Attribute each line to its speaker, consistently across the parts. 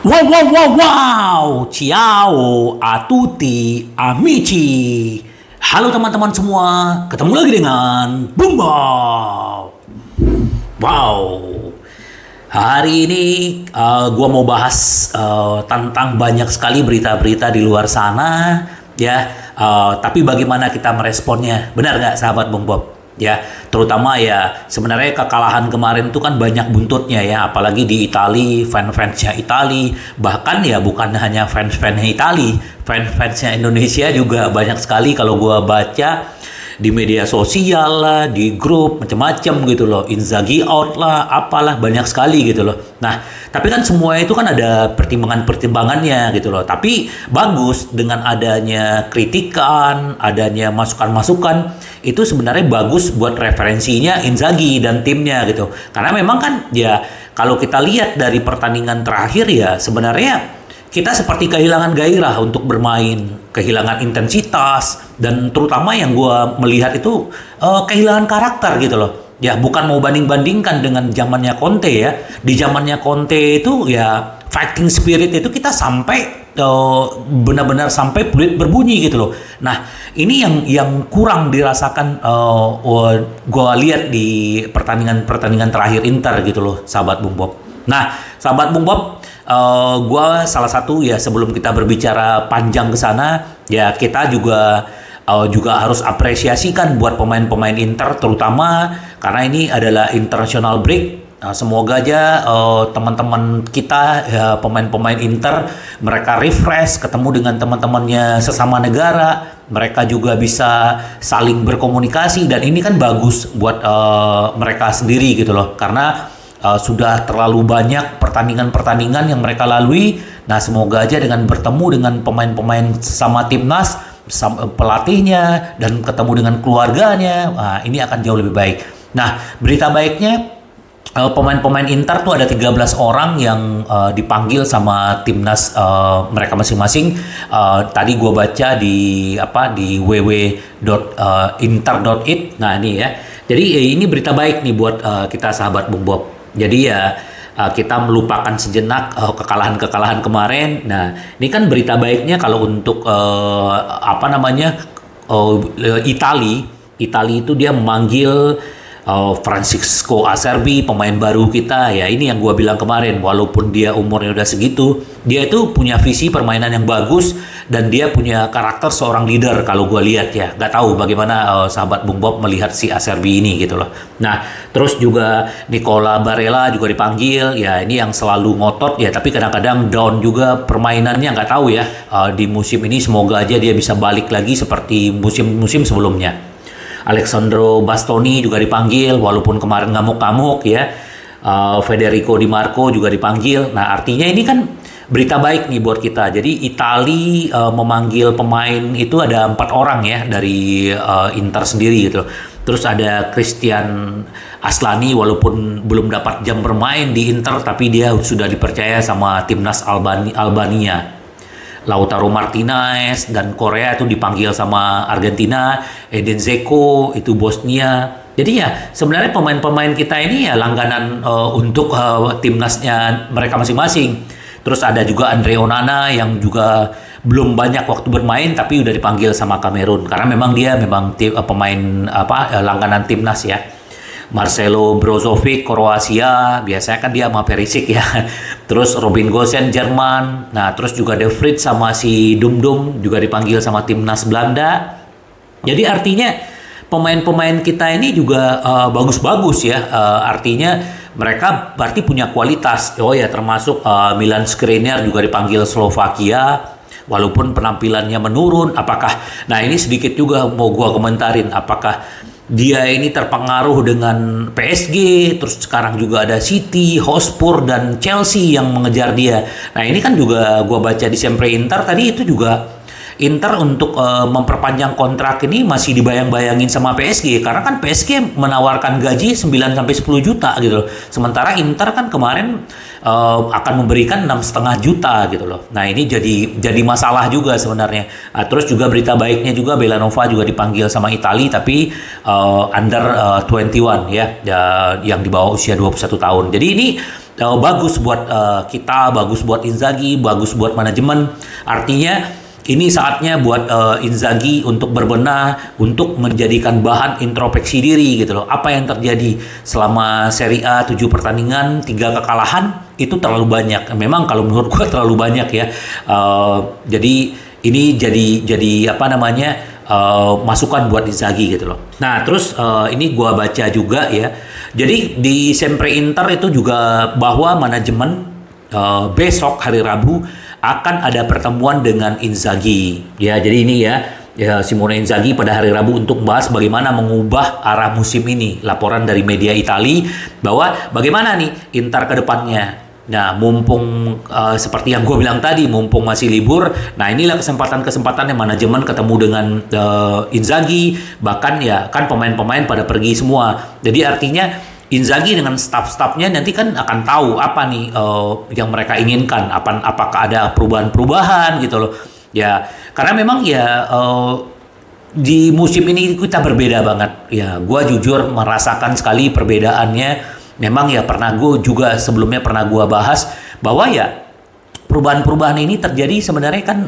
Speaker 1: Wow, wow, wow, wow. Ciao a tutti amici. Halo teman-teman semua, ketemu lagi dengan Bumbau. Wow. Hari ini gua mau bahas tentang banyak sekali berita-berita di luar sana, ya. Tapi bagaimana kita meresponnya? Benar nggak, sahabat Bung Bob? Ya, terutama ya sebenarnya kekalahan kemarin itu kan banyak buntutnya ya, apalagi di Itali, fans-fansnya Itali, bahkan ya bukan hanya fans-fansnya Itali, fans-fansnya Indonesia juga banyak sekali kalau gua baca di media sosial lah, di grup macam-macam gitu loh, Inzaghi out lah, apalah banyak sekali gitu loh. Nah, tapi kan semua itu kan ada pertimbangan-pertimbangannya gitu loh. Tapi bagus dengan adanya kritikan, adanya masukan-masukan, itu sebenarnya bagus buat referensinya Inzaghi dan timnya gitu. Karena memang kan ya kalau kita lihat dari pertandingan terakhir ya sebenarnya kita seperti kehilangan gairah untuk bermain, kehilangan intensitas, dan terutama yang gue melihat itu kehilangan karakter gitu loh. Ya bukan mau banding-bandingkan dengan zamannya Conte ya. Di zamannya Conte itu ya fighting spirit itu kita sampai benar-benar sampai peluit berbunyi gitu loh. Nah ini yang kurang dirasakan gue lihat di pertandingan terakhir Inter gitu loh, sahabat Bung Bob. Nah sahabat Bung Bob, gue salah satu ya sebelum kita berbicara panjang ke sana ya kita juga harus apresiasikan buat pemain-pemain Inter terutama karena ini adalah international break. Semoga aja teman-teman kita ya, pemain-pemain Inter mereka refresh, ketemu dengan teman-temannya sesama negara, mereka juga bisa saling berkomunikasi dan ini kan bagus buat mereka sendiri gitu loh karena sudah terlalu banyak pertandingan-pertandingan yang mereka lalui. Nah, semoga aja dengan bertemu dengan pemain-pemain sama timnas, pelatihnya, dan ketemu dengan keluarganya, ini akan jauh lebih baik. Nah, berita baiknya, pemain-pemain Inter tuh ada 13 orang yang dipanggil sama timnas mereka masing-masing. Tadi gue baca di www.inter.it. Nah, ini ya. Jadi ini berita baik nih buat kita sahabat Bung Bob. Jadi ya kita melupakan sejenak kekalahan-kekalahan kemarin. Nah, ini kan berita baiknya kalau untuk Itali itu dia memanggil Francisco Acerbi, pemain baru kita ya. Ini yang gua bilang kemarin, walaupun dia umurnya udah segitu, dia itu punya visi permainan yang bagus dan dia punya karakter seorang leader kalau gua lihat ya. Gak tahu bagaimana sahabat Bung Bob melihat si Acerbi ini gitu loh. Nah, terus juga Nicola Barella juga dipanggil ya. Ini yang selalu ngotot ya, tapi kadang-kadang down juga permainannya, nggak tahu ya. Di musim ini semoga aja dia bisa balik lagi seperti musim-musim sebelumnya. Alessandro Bastoni juga dipanggil walaupun kemarin ngamuk-ngamuk ya. Federico Di Marco juga dipanggil. Nah artinya ini kan berita baik nih buat kita. Jadi Itali memanggil pemain itu ada 4 orang ya dari Inter sendiri gitu. Terus ada Christian Aslani walaupun belum dapat jam bermain di Inter tapi dia sudah dipercaya sama timnas Albania. Lautaro Martinez dan Korea itu dipanggil sama Argentina, Edin Dzeko itu Bosnia. Jadi ya sebenarnya pemain-pemain kita ini ya langganan untuk timnasnya mereka masing-masing. Terus ada juga Andre Onana yang juga belum banyak waktu bermain tapi udah dipanggil sama Kamerun karena memang dia pemain langganan timnas ya. Marcelo Brozovic Kroasia, biasanya kan dia sama Perisic ya. Terus Robin Gosens Jerman. Nah, terus juga De Vrij sama si Dumdum juga dipanggil sama timnas Belanda. Jadi artinya pemain-pemain kita ini juga bagus-bagus ya. Artinya mereka berarti punya kualitas. Oh ya, termasuk Milan Skriniar juga dipanggil Slovakia. Walaupun penampilannya menurun, nah ini sedikit juga mau gua komentarin, apakah dia ini terpengaruh dengan PSG, terus sekarang juga ada City, Hotspur, dan Chelsea yang mengejar dia. Nah ini kan juga gua baca di Sempre Inter tadi itu juga Inter untuk memperpanjang kontrak ini masih dibayang-bayangin sama PSG karena kan PSG menawarkan gaji 9-10 juta gitu loh. Sementara Inter kan kemarin akan memberikan 6,5 juta gitu loh. Nah ini jadi masalah juga sebenarnya. Terus juga berita baiknya juga Belanova juga dipanggil sama Italia tapi under 21 yang di bawah usia 21 tahun. Jadi ini bagus buat kita, bagus buat Inzaghi, bagus buat manajemen. Artinya ini saatnya buat Inzaghi untuk berbenah, untuk menjadikan bahan introspeksi diri gitu loh. Apa yang terjadi selama Serie A 7 pertandingan, 3 kekalahan, itu terlalu banyak. Memang kalau menurut gue terlalu banyak ya. Jadi ini jadi apa namanya masukan buat Inzaghi gitu loh. Nah terus ini gue baca juga ya. Jadi di Sempre Inter itu juga bahwa manajemen besok hari Rabu akan ada pertemuan dengan Inzaghi. Ya, jadi ini ya Simone Inzaghi pada hari Rabu untuk membahas bagaimana mengubah arah musim ini. Laporan dari media Italia bahwa bagaimana nih Inter ke depannya. Nah, mumpung seperti yang gue bilang tadi, mumpung masih libur, nah inilah kesempatan-kesempatan yang manajemen ketemu dengan Inzaghi, bahkan ya kan pemain-pemain pada pergi semua. Jadi artinya Inzaghi dengan staff-staffnya nanti kan akan tahu apa nih yang mereka inginkan, apakah ada perubahan-perubahan gitu loh. Ya, karena memang ya di musim ini kita berbeda banget. Ya, gue jujur merasakan sekali perbedaannya. Memang ya sebelumnya pernah gue bahas bahwa ya perubahan-perubahan ini terjadi sebenarnya kan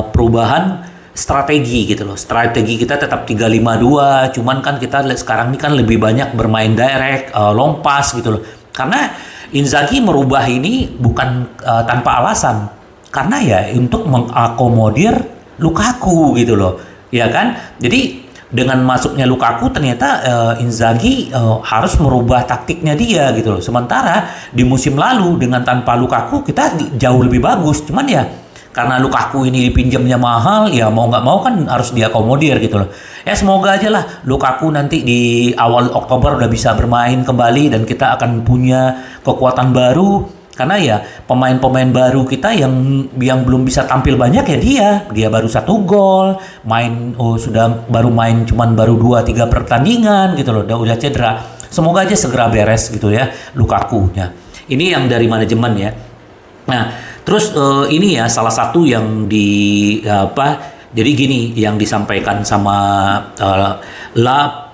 Speaker 1: perubahan strategi gitu loh. Strategi kita tetap 3-5-2, cuman kan kita sekarang ini kan lebih banyak bermain direct, long pass gitu loh. Karena Inzaghi merubah ini bukan tanpa alasan. Karena ya untuk mengakomodir Lukaku gitu loh. Ya kan? Jadi dengan masuknya Lukaku ternyata Inzaghi harus merubah taktiknya dia gitu loh. Sementara di musim lalu dengan tanpa Lukaku kita jauh lebih bagus. Cuman ya karena Lukaku ini dipinjamnya mahal, ya mau nggak mau kan harus diakomodir gitu loh. Ya semoga aja lah Lukaku nanti di awal Oktober udah bisa bermain kembali dan kita akan punya kekuatan baru. Karena ya pemain-pemain baru kita yang belum bisa tampil banyak ya dia baru 1 gol, baru main cuman baru 2-3 pertandingan gitu loh, udah cedera. Semoga aja segera beres gitu ya Lukaku-nya. Ini yang dari manajemen ya. Nah, terus ini ya salah satu yang jadi gini yang disampaikan sama La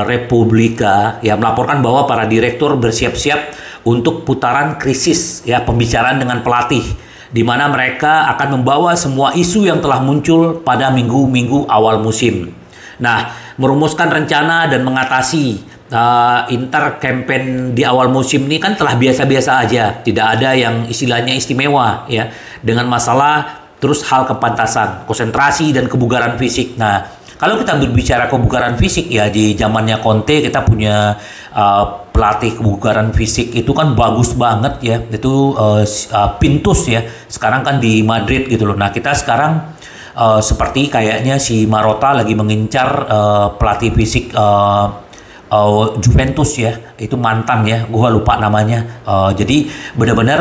Speaker 1: Repubblica ya melaporkan bahwa para direktur bersiap-siap untuk putaran krisis ya pembicaraan dengan pelatih di mana mereka akan membawa semua isu yang telah muncul pada minggu-minggu awal musim. Nah, merumuskan rencana dan mengatasi Inter campaign di awal musim ini kan telah biasa-biasa aja, tidak ada yang istilahnya istimewa ya, dengan masalah terus hal kepantasan, konsentrasi dan kebugaran fisik. Nah, kalau kita berbicara kebugaran fisik ya di zamannya Conte kita punya pelatih kebugaran fisik itu kan bagus banget ya, itu Pintus ya, sekarang kan di Madrid gitu loh. Nah, kita sekarang seperti kayaknya si Marotta lagi mengincar pelatih fisik Juventus ya, itu mantan ya, gue lupa namanya. Jadi benar-benar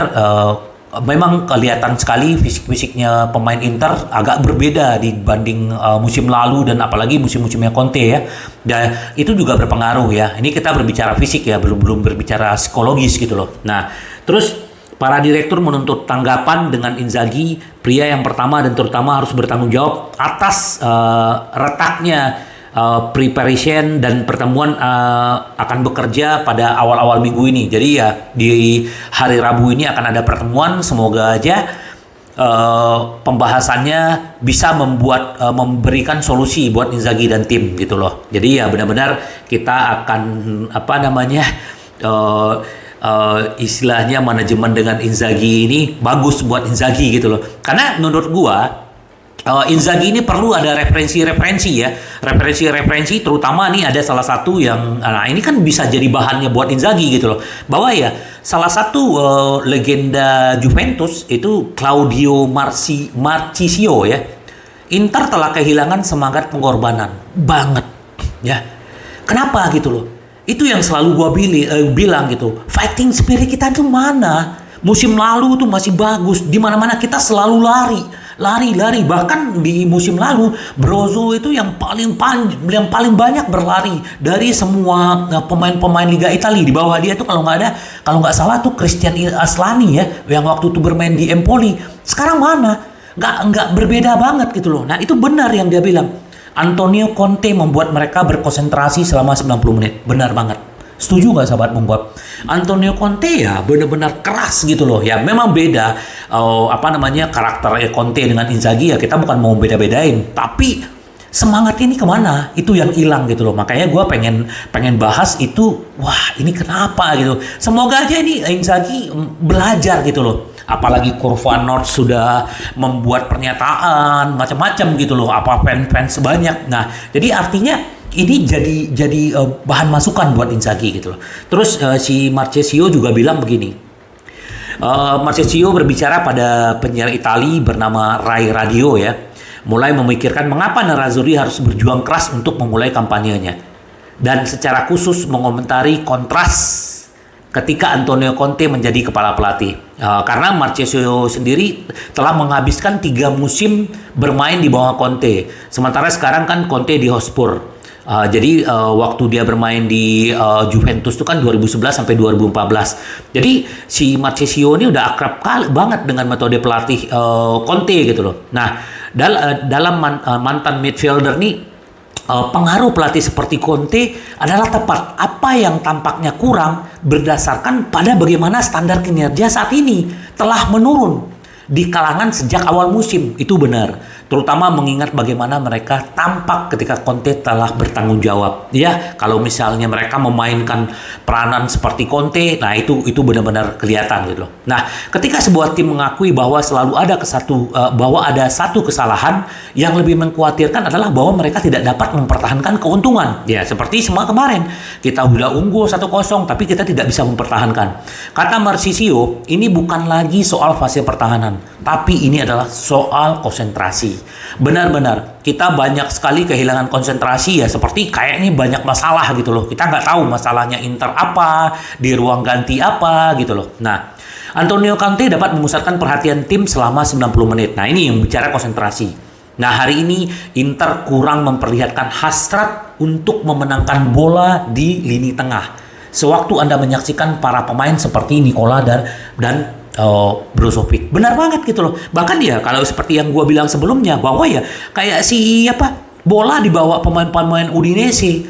Speaker 1: memang kelihatan sekali fisik-fisiknya pemain Inter agak berbeda dibanding musim lalu dan apalagi musim-musimnya Conte ya. Dan itu juga berpengaruh ya. Ini kita berbicara fisik ya, belum berbicara psikologis gitu loh. Nah, terus para direktur menuntut tanggapan dengan Inzaghi, pria yang pertama dan terutama harus bertanggung jawab atas retaknya preparation dan pertemuan akan bekerja pada awal-awal minggu ini. Jadi ya di hari Rabu ini akan ada pertemuan. Semoga aja pembahasannya bisa memberikan solusi buat Inzaghi dan tim gitu loh. Jadi ya benar-benar kita akan istilahnya manajemen dengan Inzaghi ini bagus buat Inzaghi gitu loh. Karena menurut gua Inzaghi ini perlu ada referensi-referensi ya. Referensi-referensi terutama nih ada salah satu yang ini kan bisa jadi bahannya buat Inzaghi gitu loh. Bahwa ya salah satu legenda Juventus itu Claudio Marchisio ya. Inter telah kehilangan semangat pengorbanan banget ya. Kenapa gitu loh? Itu yang selalu gua bilang gitu. Fighting spirit kita tuh mana? Musim lalu tuh masih bagus. Di mana-mana kita selalu lari. lari-lari. Bahkan di musim lalu Brozo itu yang paling banyak berlari dari semua pemain-pemain Liga Italia. Di bawah dia tuh kalau nggak salah tuh Christian Aslani ya, yang waktu itu bermain di Empoli. Sekarang mana? Nggak berbeda banget gitu loh. Nah itu benar yang dia bilang. Antonio Conte membuat mereka berkonsentrasi selama 90 menit. Benar banget. Setuju nggak sahabat membuat Antonio Conte ya benar-benar keras gitu loh. Ya memang beda karakter Conte dengan Inzaghi ya, kita bukan mau beda-bedain, tapi semangat ini kemana? Itu yang hilang gitu loh. Makanya gue pengen bahas itu. Wah ini kenapa gitu. Semoga aja ini Inzaghi belajar gitu loh. Apalagi Kurva Nord sudah membuat pernyataan macam-macam gitu loh. Apa fans sebanyak. Nah jadi artinya ini jadi bahan masukan buat Inzaghi gitu loh. Terus si Marchesio juga bilang begini. Marchesio berbicara pada penyiar Itali bernama Rai Radio ya, mulai memikirkan mengapa Nerazzurri harus berjuang keras untuk memulai kampanyenya, dan secara khusus mengomentari kontras ketika Antonio Conte menjadi kepala pelatih. Karena Marchesio sendiri telah menghabiskan 3 musim bermain di bawah Conte, sementara sekarang kan Conte di Hotspur. Jadi waktu dia bermain di Juventus itu kan 2011 sampai 2014. Jadi si Marchesio ini udah akrab banget dengan metode pelatih Conte gitu loh. Nah, dalam mantan midfielder nih, pengaruh pelatih seperti Conte adalah tepat. Apa yang tampaknya kurang berdasarkan pada bagaimana standar kinerja saat ini telah menurun di kalangan sejak awal musim. Itu benar. Terutama mengingat bagaimana mereka tampak ketika Conte telah bertanggung jawab. Ya, kalau misalnya mereka memainkan peranan seperti Conte, nah itu benar-benar kelihatan gitu loh. Nah, ketika sebuah tim mengakui bahwa bahwa ada satu kesalahan, yang lebih mengkhawatirkan adalah bahwa mereka tidak dapat mempertahankan keuntungan. Ya, seperti semua kemarin. Kita udah unggul 1-0 tapi kita tidak bisa mempertahankan. Kata Marchisio, ini bukan lagi soal fase pertahanan, tapi ini adalah soal konsentrasi. Benar-benar kita banyak sekali kehilangan konsentrasi ya, seperti kayak ini banyak masalah gitu loh. Kita nggak tahu masalahnya Inter apa, di ruang ganti apa gitu loh. Nah, Antonio Conte dapat memusatkan perhatian tim selama 90 menit. Nah, ini yang bicara konsentrasi. Nah, hari ini Inter kurang memperlihatkan hasrat untuk memenangkan bola di lini tengah. Sewaktu Anda menyaksikan para pemain seperti Nicola dan Brozovic, benar banget gitu loh. Bahkan ya kalau seperti yang gue bilang sebelumnya, bahwa ya kayak bola dibawa pemain-pemain Udinese,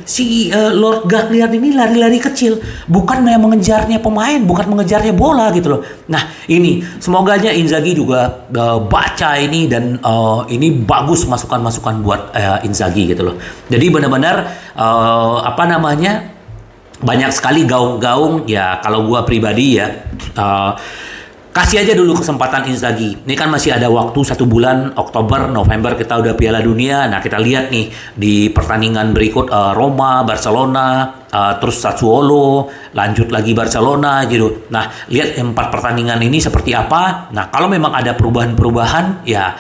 Speaker 1: Lord Gagliard ini lari-lari kecil, bukan yang mengejarnya pemain, bukan mengejarnya bola gitu loh. Nah ini semoga aja Inzaghi juga baca ini, dan ini bagus masukan-masukan buat Inzaghi gitu loh. Jadi benar-benar banyak sekali gaung-gaung ya. Kalau gue pribadi ya, kasih aja dulu kesempatan Inzaghi. Ini kan masih ada waktu 1 bulan, Oktober, November kita udah Piala Dunia. Nah kita lihat nih di pertandingan berikut, Roma, Barcelona, terus Sassuolo, lanjut lagi Barcelona gitu. Nah lihat 4 pertandingan ini seperti apa. Nah kalau memang ada perubahan-perubahan ya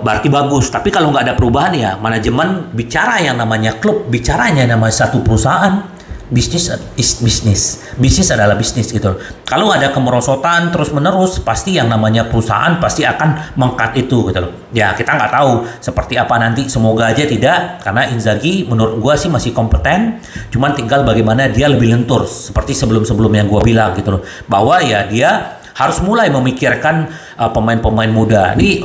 Speaker 1: berarti bagus. Tapi kalau nggak ada perubahan ya manajemen bicara yang namanya klub, bicaranya namanya satu perusahaan. Bisnis is bisnis. Bisnis adalah bisnis gitu. Kalau ada kemerosotan terus-menerus, pasti yang namanya perusahaan pasti akan meng-cut itu gitu loh. Ya kita nggak tahu seperti apa nanti. Semoga aja tidak, karena Inzaghi menurut gua sih masih kompeten. Cuman tinggal bagaimana dia lebih lentur. Seperti sebelum-sebelum yang gua bilang gitu loh. Bahwa ya dia harus mulai memikirkan pemain-pemain muda. Ini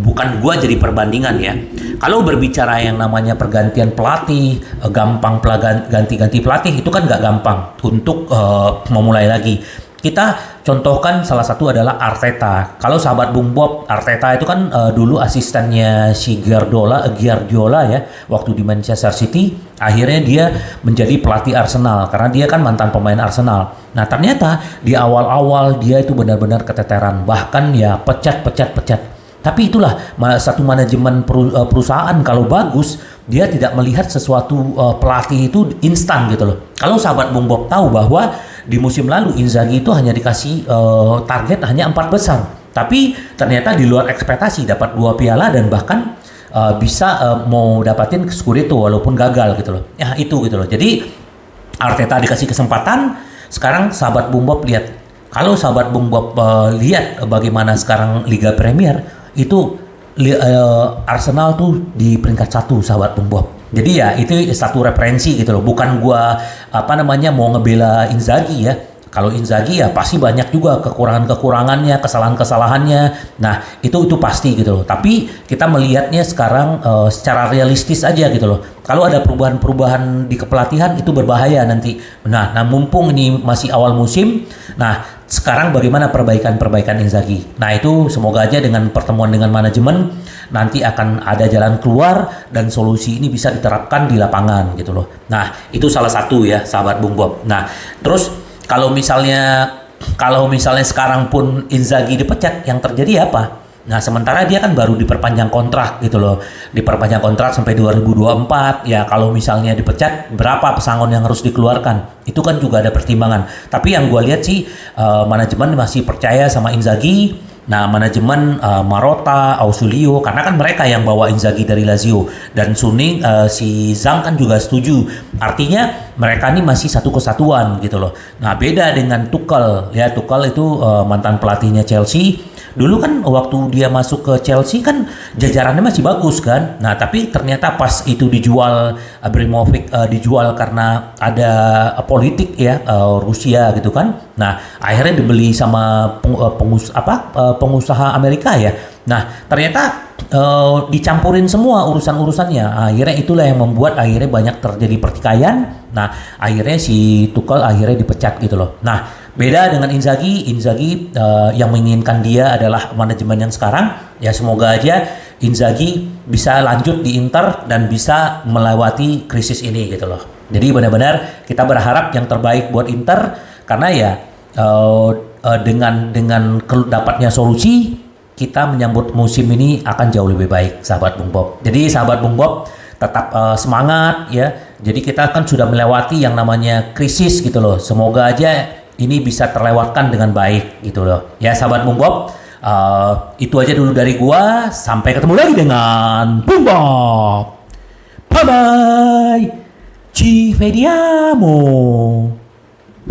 Speaker 1: bukan gua jadi perbandingan ya. Kalau berbicara yang namanya pergantian pelatih, gampang ganti-ganti pelatih, itu kan nggak gampang untuk memulai lagi. Kita contohkan salah satu adalah Arteta. Kalau sahabat Bung Bob, Arteta itu kan dulu asistennya si Guardiola ya, waktu di Manchester City. Akhirnya dia menjadi pelatih Arsenal karena dia kan mantan pemain Arsenal. Nah ternyata di awal-awal dia itu benar-benar keteteran, bahkan ya pecat. Tapi itulah satu manajemen perusahaan kalau bagus, dia tidak melihat sesuatu pelatih itu instan gitu loh. Kalau sahabat Bung Bob tahu bahwa di musim lalu Inzaghi itu hanya dikasih target hanya 4 besar. Tapi ternyata di luar ekspektasi, dapat 2 piala dan bahkan bisa mau dapatin Scudetto walaupun gagal gitu loh. Ya itu gitu loh. Jadi Arteta dikasih kesempatan. Sekarang sahabat Bung Bob lihat. Kalau sahabat Bung Bob lihat bagaimana sekarang Liga Premier, itu Arsenal tuh di peringkat 1 sahabat Bung Bob. Jadi ya itu satu referensi gitu loh. Bukan gua mau ngebela Inzaghi ya. Kalau Inzaghi ya pasti banyak juga kekurangan-kekurangannya, kesalahan-kesalahannya. Nah, itu pasti gitu loh. Tapi kita melihatnya sekarang secara realistis aja gitu loh. Kalau ada perubahan-perubahan di kepelatihan itu berbahaya nanti. Nah, mumpung ini masih awal musim, nah sekarang bagaimana perbaikan Inzaghi? Nah, itu semoga aja dengan pertemuan dengan manajemen nanti akan ada jalan keluar dan solusi ini bisa diterapkan di lapangan gitu loh. Nah, itu salah satu ya, sahabat Bung Bob. Nah, terus kalau misalnya sekarang pun Inzaghi dipecat, yang terjadi apa? Nah, sementara dia kan baru diperpanjang kontrak gitu loh. Diperpanjang kontrak sampai 2024. Ya, kalau misalnya dipecat, berapa pesangon yang harus dikeluarkan? Itu kan juga ada pertimbangan. Tapi yang gue lihat sih, manajemen masih percaya sama Inzaghi. Nah, manajemen Marotta, Ausilio, karena kan mereka yang bawa Inzaghi dari Lazio, dan Suning, si Zhang kan juga setuju. Artinya mereka ini masih satu kesatuan gitu loh. Nah, beda dengan Tuchel ya. Tuchel itu mantan pelatihnya Chelsea. Dulu kan waktu dia masuk ke Chelsea kan jajarannya masih bagus kan. Nah, tapi ternyata pas itu dijual, Abramovich dijual karena ada politik ya, Rusia gitu kan. Nah, akhirnya dibeli sama pengusaha Amerika ya. Nah, ternyata dicampurin semua urusan-urusannya. Akhirnya itulah yang membuat akhirnya banyak terjadi pertikaian. Nah, akhirnya si Tuchel akhirnya dipecat gitu loh. Nah, beda dengan Inzaghi yang menginginkan dia adalah manajemen yang sekarang. Ya, semoga aja Inzaghi bisa lanjut di Inter dan bisa melewati krisis ini gitu loh. Jadi benar-benar kita berharap yang terbaik buat Inter, karena ya dengan dapatnya solusi, kita menyambut musim ini akan jauh lebih baik, sahabat Bung Bob. Jadi sahabat Bung Bob tetap semangat ya. Jadi kita kan sudah melewati yang namanya krisis gitu loh. Semoga aja ini bisa terlewatkan dengan baik gitu loh. Ya sahabat Bung Bob, itu aja dulu dari gua. Sampai ketemu lagi dengan Bung Bob. Bye bye. Ci vediamo.